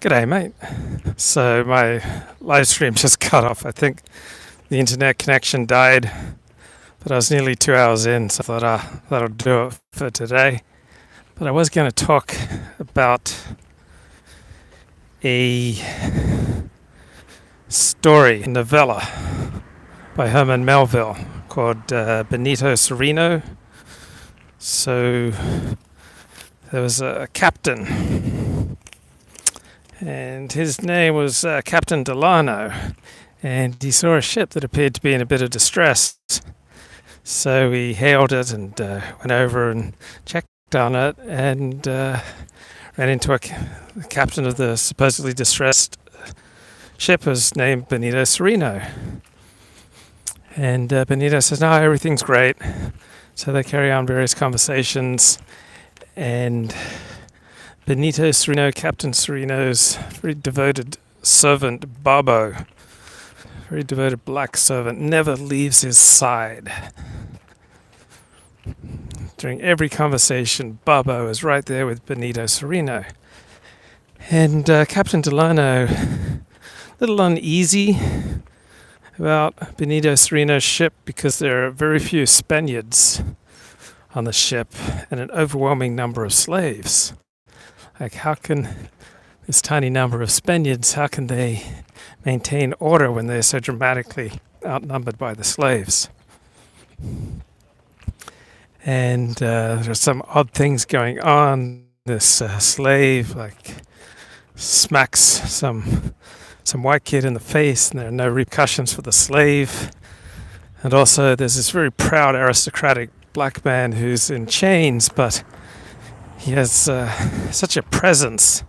G'day, mate. So my live stream just cut off. I think the internet connection died, but I was nearly 2 hours in, so I thought that'll do it for today. But I was going to talk about a story, a novella by Herman Melville called Benito Sereno. So there was a captain, and his name was Captain Delano, and he saw a ship that appeared to be in a bit of distress. So he hailed it and went over and checked on it, and ran into the captain of the supposedly distressed ship was named Benito Sereno. And Benito says, "No, everything's great." So they carry on various conversations, and Benito Sereno, Captain Sereno's very devoted servant, Babo, very devoted black servant, never leaves his side. During every conversation, Babo is right there with Benito Sereno. And Captain Delano, a little uneasy about Benito Sereno's ship because there are very few Spaniards on the ship and an overwhelming number of slaves. Like, how can this tiny number of Spaniards, how can they maintain order when they're so dramatically outnumbered by the slaves? And there are some odd things going on. This slave, smacks some white kid in the face, and there are no repercussions for the slave. And also there's this very proud aristocratic black man who's in chains, but he has such a presence.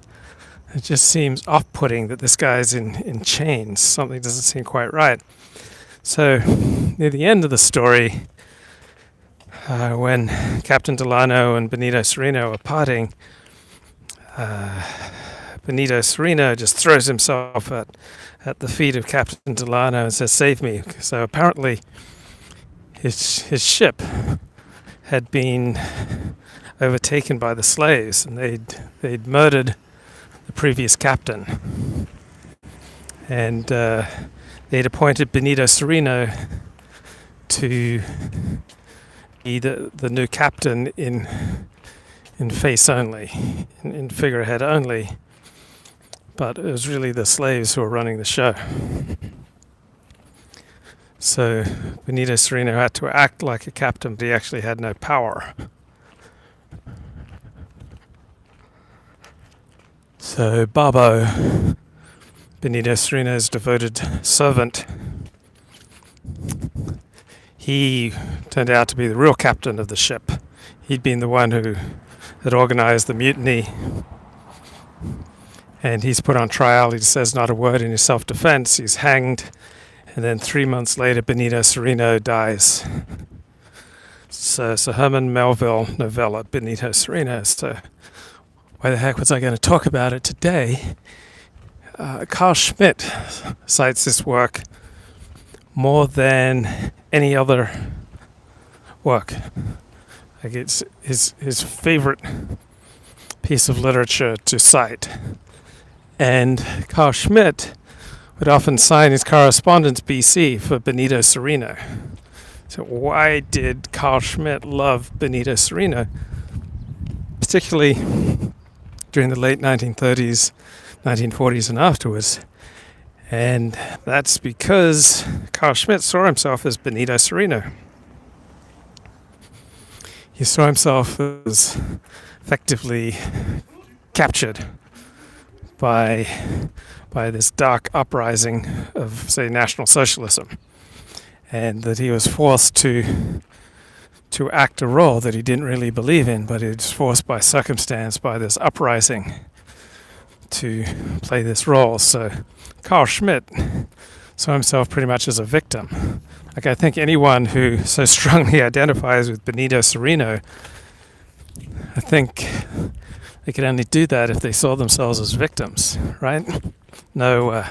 It just seems off-putting that this guy's in chains. Something doesn't seem quite right. So near the end of the story, when Captain Delano and Benito Sereno are parting, Benito Sereno just throws himself at the feet of Captain Delano and says, "Save me." So apparently his ship had been overtaken by the slaves, and they'd murdered the previous captain, and they'd appointed Benito Sereno to be the new captain in face only, in figurehead only. But it was really the slaves who were running the show. So Benito Sereno had to act like a captain, but he actually had no power. So Babo, Benito Sereno's devoted servant, he turned out to be the real captain of the ship. He'd been the one who had organized the mutiny, and he's put on trial. He says not a word in his self-defense. He's hanged, and then 3 months later, Benito Sereno dies. So Herman Melville novella, Benito Sereno. So why the heck was I going to talk about it today? Carl Schmitt cites this work more than any other work. Like, it's his favorite piece of literature to cite. And Carl Schmitt would often sign his correspondence BC for Benito Sereno. So why did Carl Schmitt love Benito Sereno, particularly during the late 1930s, 1940s and afterwards? And that's because Carl Schmitt saw himself as Benito Sereno. He saw himself as effectively captured by this dark uprising of, say, National Socialism, and that he was forced to act a role that he didn't really believe in, but he was forced by circumstance, by this uprising, to play this role. So Carl Schmitt saw himself pretty much as a victim. Like, I think anyone who so strongly identifies with Benito Sereno, I think they could only do that if they saw themselves as victims, right? No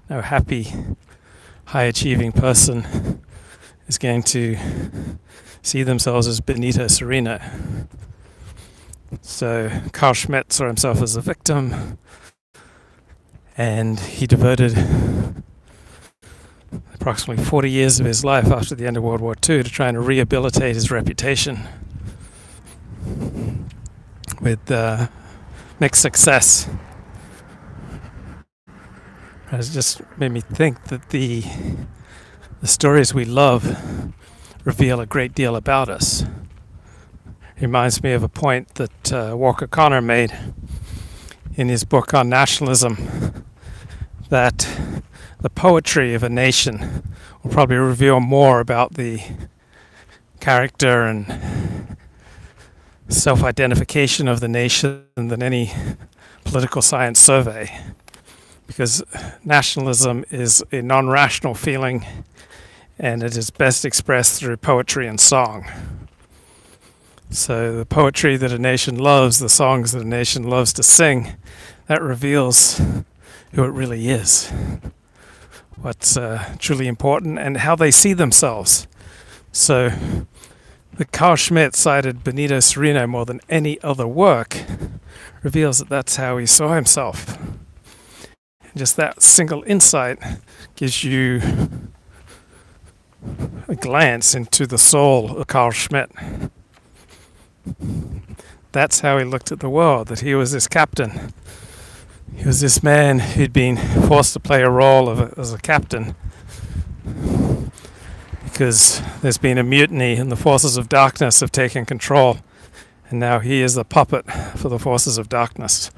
happy, high-achieving person is going to see themselves as Benito Sereno. So Carl Schmitt saw himself as a victim. And he devoted approximately 40 years of his life after the end of World War II to trying to rehabilitate his reputation with mixed success. It just made me think that the stories we love reveal a great deal about us. It reminds me of a point that Walker Connor made in his book on nationalism, that the poetry of a nation will probably reveal more about the character and self-identification of the nation than any political science survey, because nationalism is a non-rational feeling and it is best expressed through poetry and song. So the poetry that a nation loves, the songs that a nation loves to sing, that reveals who it really is, what's truly important, and how they see themselves. So Carl Schmitt cited Benito Sereno more than any other work reveals that that's how he saw himself. And just that single insight gives you a glance into the soul of Carl Schmitt. That's how he looked at the world, that he was this captain. He was this man who'd been forced to play a role as a captain because there's been a mutiny and the forces of darkness have taken control, and now he is the puppet for the forces of darkness.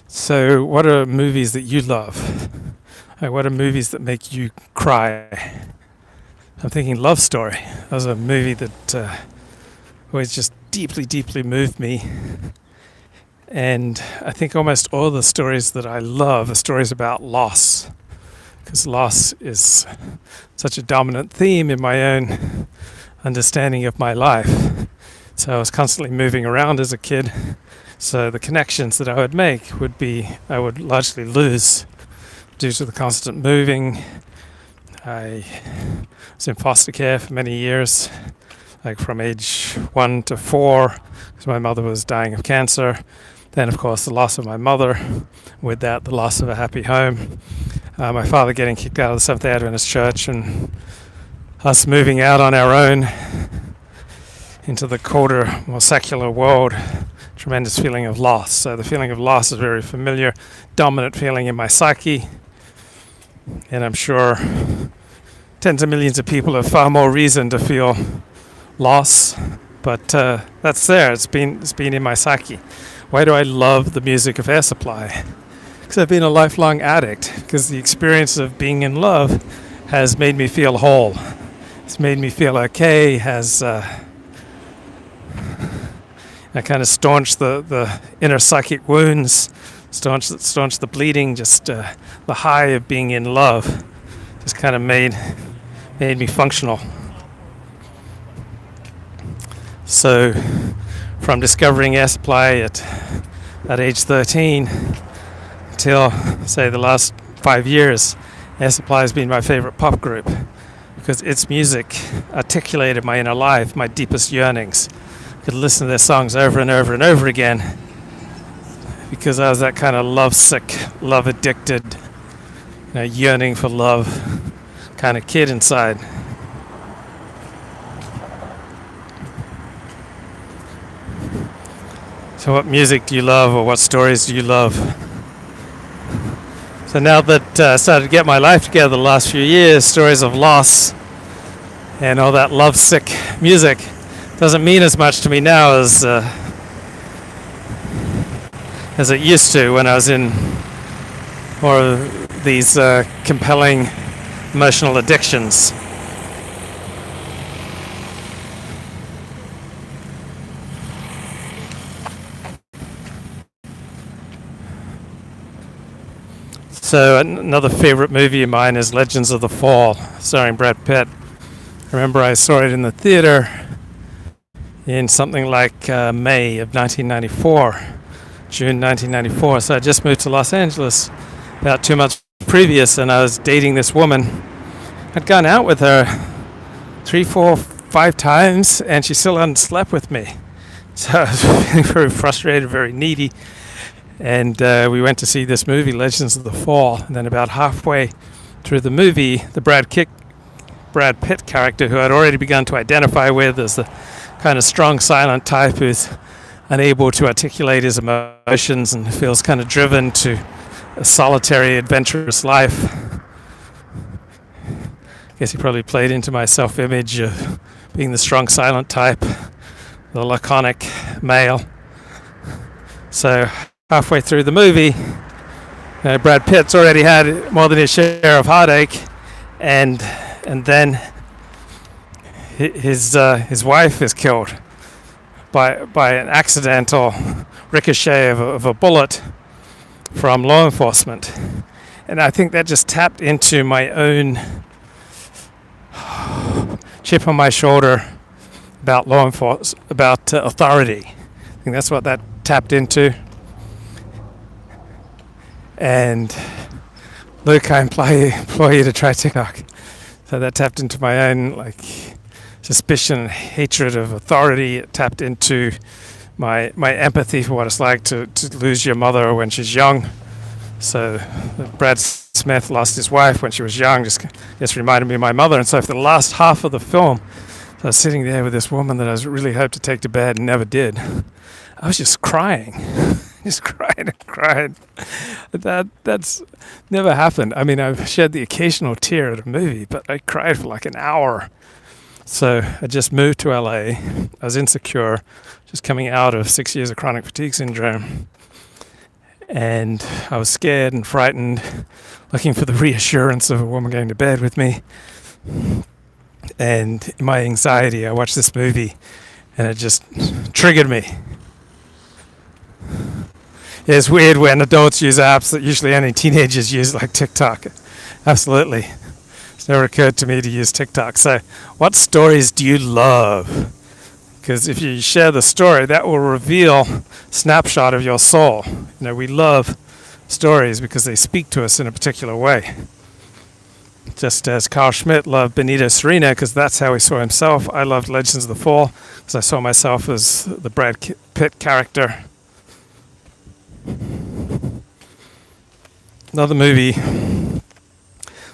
So what are movies that you love? What are movies that make you cry? I'm thinking Love Story. That was a movie that always just deeply, deeply moved me. And I think almost all the stories that I love are stories about loss, because loss is such a dominant theme in my own understanding of my life. So I was constantly moving around as a kid. So the connections that I would make would be, I would largely lose due to the constant moving. I was in foster care for many years, like from age 1 to 4, because my mother was dying of cancer. Then, of course, the loss of my mother. With that, the loss of a happy home. My father getting kicked out of the Seventh-day Adventist Church, and us moving out on our own into the colder, more secular world. Tremendous feeling of loss. So the feeling of loss is very familiar, dominant feeling in my psyche. And I'm sure tens of millions of people have far more reason to feel loss, but that's there. It's been in my psyche. Why do I love the music of Air Supply? Because I've been a lifelong addict. Because the experience of being in love has made me feel whole. It's made me feel okay. Has I kind of staunched the inner psychic wounds, staunched the bleeding. Just the high of being in love just kind of made me functional. So from discovering Air Supply at age 13 until, say, the last 5 years, Air Supply has been my favorite pop group because its music articulated my inner life, my deepest yearnings. I could listen to their songs over and over and over again because I was that kind of love-sick, love-addicted, yearning for love kind of kid inside. So what music do you love, or what stories do you love? So now that I started to get my life together the last few years, stories of loss and all that love-sick music doesn't mean as much to me now as it used to when I was in more of these compelling emotional addictions. So another favorite movie of mine is Legends of the Fall, starring Brad Pitt. I remember I saw it in the theater in something like May of 1994, June 1994. So I just moved to Los Angeles about 2 months previous, and I was dating this woman. I'd gone out with her 3, 4, 5 times, and she still hadn't slept with me. So I was feeling very frustrated, very needy, and we went to see this movie, Legends of the Fall. And then about halfway through the movie, the Brad Pitt character, who I'd already begun to identify with as the kind of strong, silent type who's unable to articulate his emotions and feels kind of driven to a solitary, adventurous life. I guess he probably played into my self-image of being the strong, silent type, the laconic male. So halfway through the movie, Brad Pitt's already had more than his share of heartache, and then his wife is killed by an accidental ricochet of a bullet from law enforcement. And I think that just tapped into my own chip on my shoulder about law enforcement, about authority. I think that's what that tapped into. And Luke, I implore you to try TikTok. So that tapped into my own suspicion and hatred of authority. It tapped into my empathy for what it's like to lose your mother when she's young. So Brad Smith lost his wife when she was young, just reminded me of my mother. And so for the last half of the film, I was sitting there with this woman that I was really hoped to take to bed and never did. I was just crying. Just cried and cried. That's never happened. I mean, I've shed the occasional tear at a movie, but I cried for like an hour. So I just moved to LA. I was insecure, just coming out of 6 years of chronic fatigue syndrome. And I was scared and frightened, looking for the reassurance of a woman going to bed with me. And in my anxiety, I watched this movie, and it just triggered me. It's weird when adults use apps that usually only teenagers use, like TikTok. Absolutely. It's never occurred to me to use TikTok. So what stories do you love? Because if you share the story, that will reveal a snapshot of your soul. We love stories because they speak to us in a particular way. Just as Carl Schmitt loved Benito Sereno because that's how he saw himself, I loved Legends of the Fall because I saw myself as the Brad Pitt character. Another movie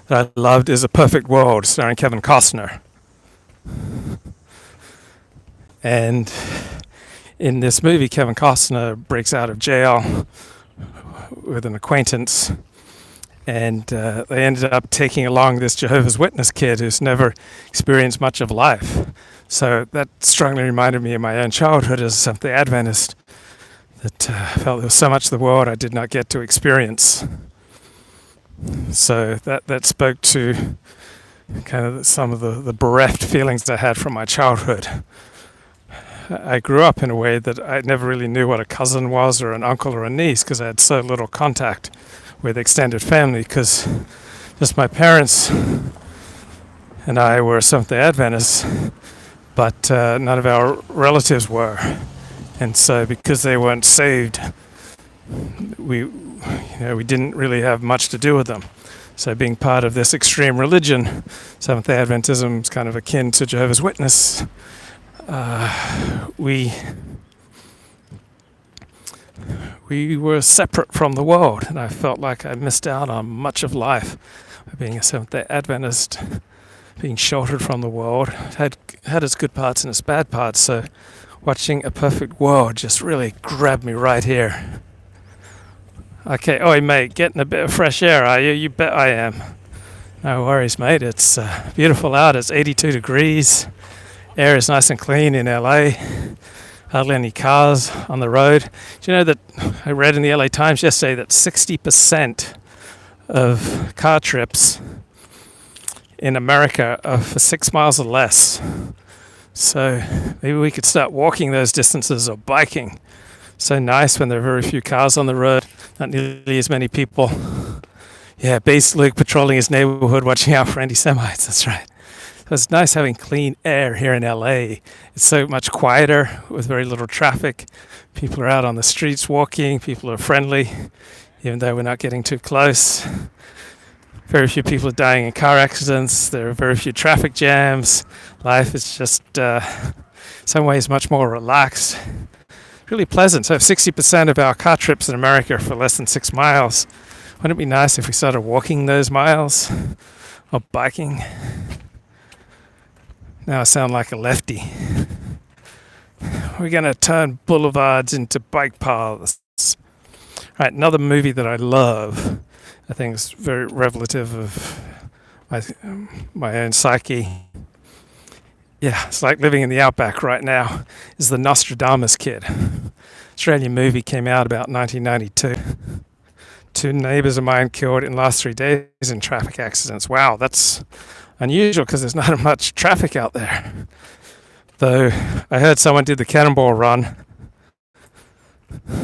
that I loved is A Perfect World, starring Kevin Costner. And in this movie, Kevin Costner breaks out of jail with an acquaintance, and they ended up taking along this Jehovah's Witness kid who's never experienced much of life. So that strongly reminded me of my own childhood as a Seventh-day Adventist, that I felt there was so much of the world I did not get to experience. So that spoke to kind of some of the bereft feelings I had from my childhood. I grew up in a way that I never really knew what a cousin was or an uncle or a niece because I had so little contact with extended family because just my parents and I were Seventh-day Adventists, but none of our relatives were. And so because they weren't saved, we didn't really have much to do with them. So being part of this extreme religion, Seventh-day Adventism is kind of akin to Jehovah's Witness. We were separate from the world, and I felt like I missed out on much of life by being a Seventh-day Adventist, being sheltered from the world. It had its good parts and its bad parts, so watching A Perfect World just really grabbed me right here. Okay, oi mate, getting a bit of fresh air, are you? You bet I am. No worries, mate. It's beautiful out. It's 82 degrees. Air is nice and clean in LA. Hardly any cars on the road. Do you know that I read in the LA Times yesterday that 60% of car trips in America are for 6 miles or less. So maybe we could start walking those distances or biking. So nice when there are very few cars on the road, not nearly as many people. Yeah, base Luke patrolling his neighborhood, watching out for anti-Semites, that's right. So it's nice having clean air here in LA. It's so much quieter with very little traffic. People are out on the streets walking. People are friendly, even though we're not getting too close. Very few people are dying in car accidents. There are very few traffic jams. Life is just, in some ways, much more relaxed. really pleasant. So 60% of our car trips in America are for less than 6 miles. Wouldn't it be nice if we started walking those miles or biking? Now I sound like a lefty. We're going to turn boulevards into bike paths. Right, another movie that I love, I think is very revelative of my own psyche. Yeah, it's like living in the outback right now, is The Nostradamus Kid. Australian movie, came out about 1992. 2 neighbours of mine killed in the last 3 days in traffic accidents. Wow, that's unusual because there's not much traffic out there. Though I heard someone did the Cannonball Run.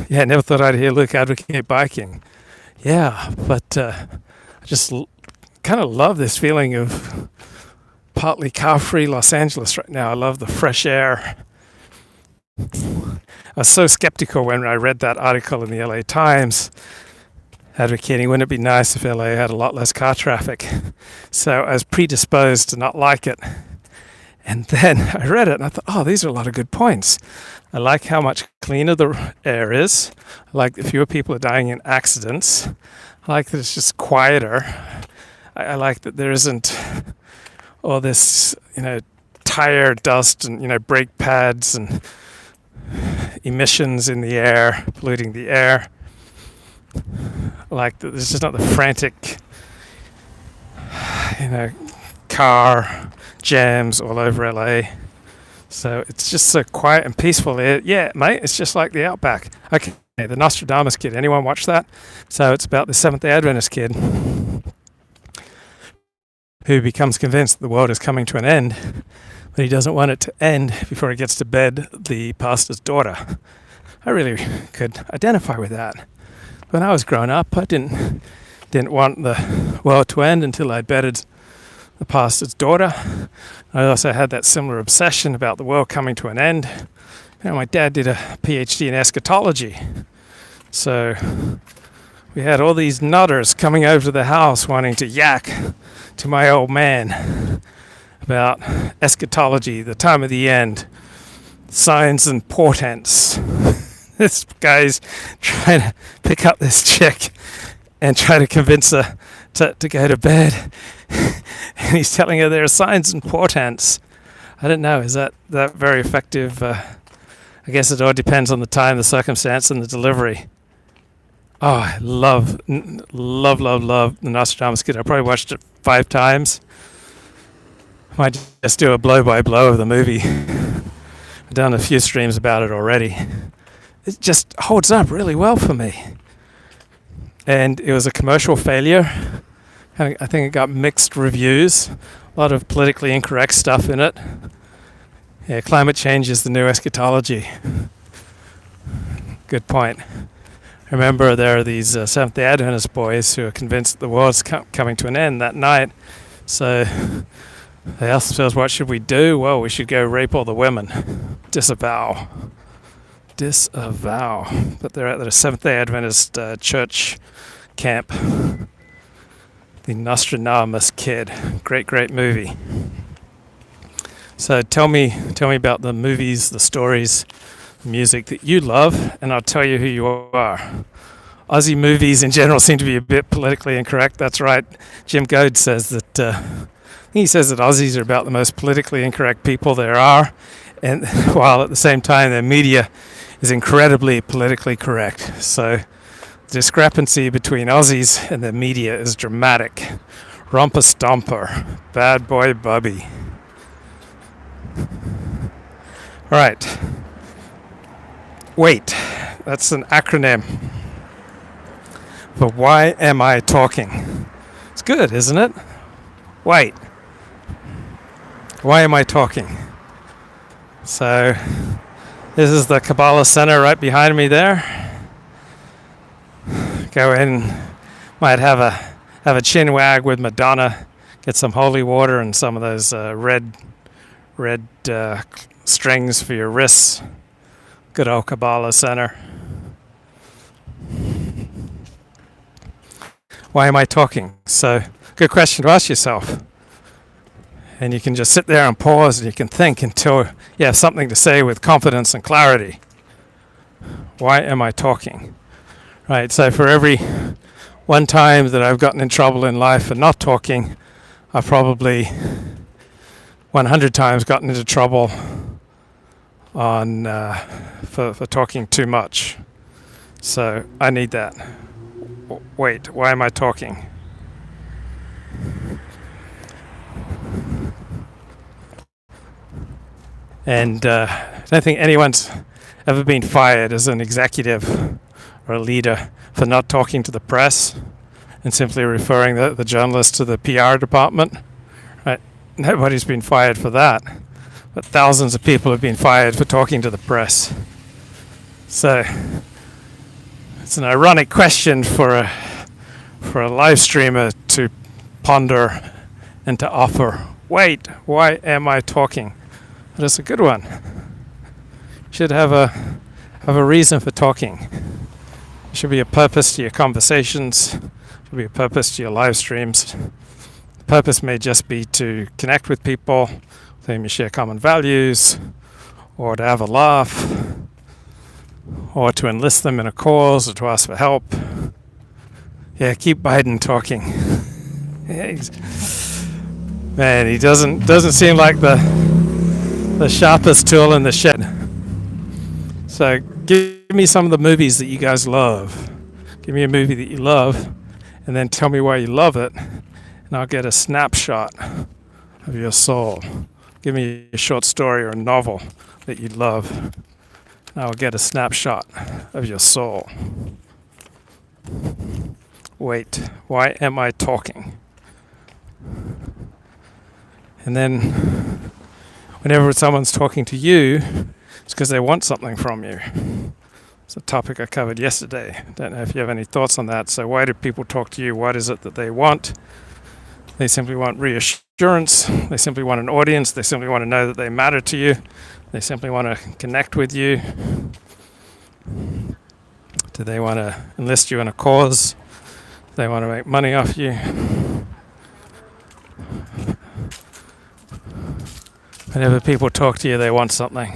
Yeah, never thought I'd hear Luke advocate biking. Yeah, but I just kind of love this feeling of partly car-free Los Angeles right now. I love the fresh air. I was so skeptical when I read that article in the LA Times advocating, wouldn't it be nice if LA had a lot less car traffic? So I was predisposed to not like it. And then I read it and I thought, oh, these are a lot of good points. I like how much cleaner the air is. I like that fewer people are dying in accidents. I like that it's just quieter. I like that there isn't all this, tire dust and, brake pads and emissions in the air, polluting the air. I like that there's just not the frantic, car jams all over LA. So it's just so quiet and peaceful there. Yeah, mate, it's just like the outback. Okay, The Nostradamus Kid. Anyone watch that? So it's about the Seventh-day Adventist kid who becomes convinced that the world is coming to an end, but he doesn't want it to end before he gets to bed the pastor's daughter. I really could identify with that. When I was growing up, I didn't want the world to end until I bedded the pastor's daughter. I also had that similar obsession about the world coming to an end. My dad did a PhD in eschatology. So we had all these nutters coming over to the house wanting to yak to my old man about eschatology, the time of the end, signs and portents. This guy's trying to pick up this chick and try to convince her to go to bed. And he's telling her there are signs and portents. I don't know, is that very effective? I guess it all depends on the time, the circumstance, and the delivery. Oh, I love The Nostradamus Kid. I probably watched it 5 times. I might just do a blow-by-blow of the movie. I've done a few streams about it already. It just holds up really well for me. And it was a commercial failure. I think it got mixed reviews. A lot of politically incorrect stuff in it. Yeah, climate change is the new eschatology. Good point. Remember, there are these Seventh-day Adventist boys who are convinced that the world's coming to an end that night. So they asked themselves, what should we do? Well, we should go rape all the women. Disavow. But they're at the Seventh-day Adventist church camp. The Nostradamus Kid. Great movie. So tell me about the movies, the stories, the music that you love, and I'll tell you who you are. Aussie movies in general seem to be a bit politically incorrect. That's right. Jim Goad says that he says that Aussies are about the most politically incorrect people there are, and while at the same time their media is incredibly politically correct. So the discrepancy between Aussies and the media is dramatic. Romper Stomper, Bad Boy Bubby. All right. WAIT. That's an acronym for Why Am I Talking? It's good, isn't it? WAIT. Why am I talking? So this is the Kabbalah Center right behind me there. Go in, might have a chin wag with Madonna, get some holy water and some of those red strings for your wrists. Good old Kabbalah Center. Why am I talking? So, good question to ask yourself. And you can just sit there and pause and you can think until you have something to say with confidence and clarity. Why am I talking? Right, so for every one time that I've gotten in trouble in life for not talking, I've probably 100 times gotten into trouble for talking too much. So I need that. Wait, why am I talking? And I don't think anyone's ever been fired as an executive or a leader for not talking to the press and simply referring the journalist to the PR department. Right? Nobody's been fired for that, but thousands of people have been fired for talking to the press. So it's an ironic question for a live streamer to ponder and to offer. Wait, why am I talking? That's a good one. You should have a reason for talking. There should be a purpose to your conversations. There should be a purpose to your live streams. The purpose may just be to connect with people with whom you share common values, or to have a laugh, or to enlist them in a cause, or to ask for help. Yeah, keep Biden talking. Yeah, man, he doesn't seem like the sharpest tool in the shed. So give me some of the movies that you guys love. Give me a movie that you love, and then tell me why you love it, and I'll get a snapshot of your soul. Give me a short story or a novel that you love, and I'll get a snapshot of your soul. Wait, why am I talking? And then whenever someone's talking to you, it's because they want something from you. It's a topic I covered yesterday. Don't know if you have any thoughts on that. So why do people talk to you? What is it that they want? They simply want reassurance. They simply want an audience. They simply want to know that they matter to you. They simply want to connect with you. Do they want to enlist you in a cause? Do they want to make money off you? Whenever people talk to you, they want something.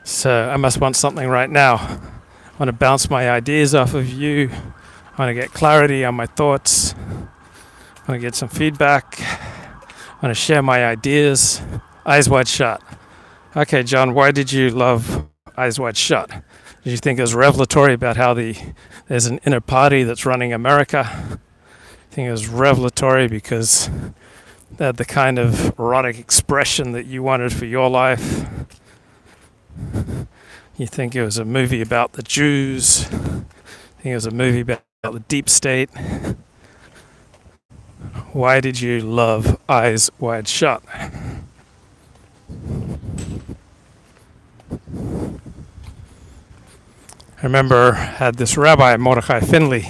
So I must want something right now. I want to bounce my ideas off of you. I want to get clarity on my thoughts. I want to get some feedback. I want to share my ideas. Eyes wide shut. Okay, John, why did you love Eyes Wide Shut? Did you think it was revelatory about how there's an inner party that's running America? I think it was revelatory because they had the kind of erotic expression that you wanted for your life. You think it was a movie about the Jews. You think it was a movie about the deep state. Why did you love Eyes Wide Shut? I remember had this rabbi, Mordecai Finley,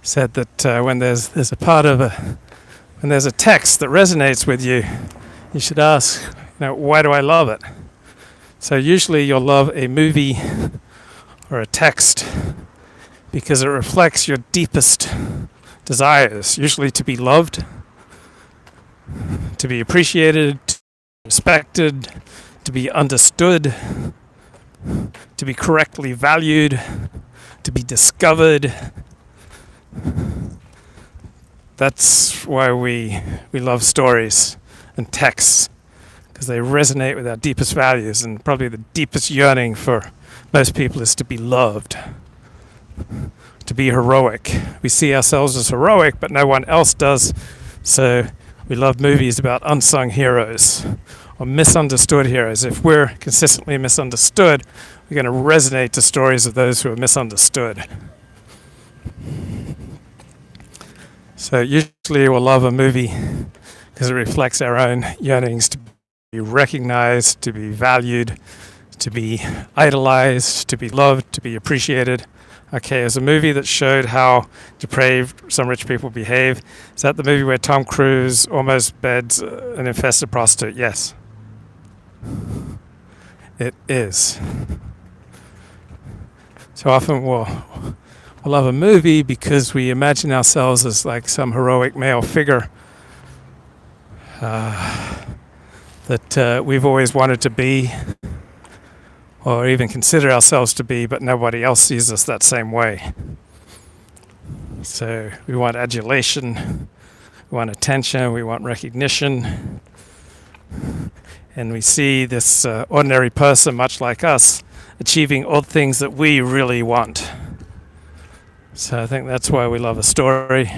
said that when there's a text that resonates with you, you should ask, why do I love it? So usually you'll love a movie or a text because it reflects your deepest desires, usually to be loved, to be appreciated, to be respected, to be understood, to be correctly valued, to be discovered. That's why we love stories and texts, because they resonate with our deepest values, and probably the deepest yearning for most people is to be loved, to be heroic. We see ourselves as heroic, but no one else does, so we love movies about unsung heroes or misunderstood heroes. If we're consistently misunderstood, we're going to resonate to stories of those who are misunderstood. So usually we'll love a movie because it reflects our own yearnings to be recognized, to be valued, to be idolized, to be loved, to be appreciated. Okay, it was a movie that showed how depraved some rich people behave. Is that the movie where Tom Cruise almost beds an infested prostitute? Yes. It is. So often we'll love a movie because we imagine ourselves as like some heroic male figure that we've always wanted to be. or even consider ourselves to be, but nobody else sees us that same way. So we want adulation, we want attention, we want recognition, and we see this ordinary person, much like us, achieving all things that we really want. So I think that's why we love a story.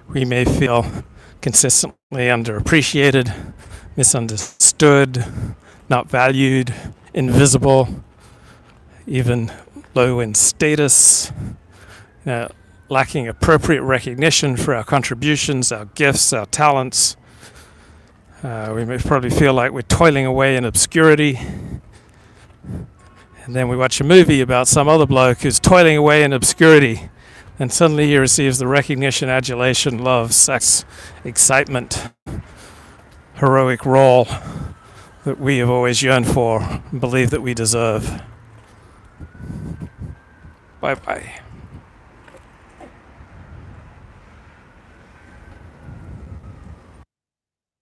We may feel consistently underappreciated, misunderstood, not valued, invisible, even low in status, lacking appropriate recognition for our contributions, our gifts, our talents. We may probably feel like we're toiling away in obscurity. And then we watch a movie about some other bloke who's toiling away in obscurity, and suddenly he receives the recognition, adulation, love, sex, excitement, heroic role that we have always yearned for and believe that we deserve. Bye-bye.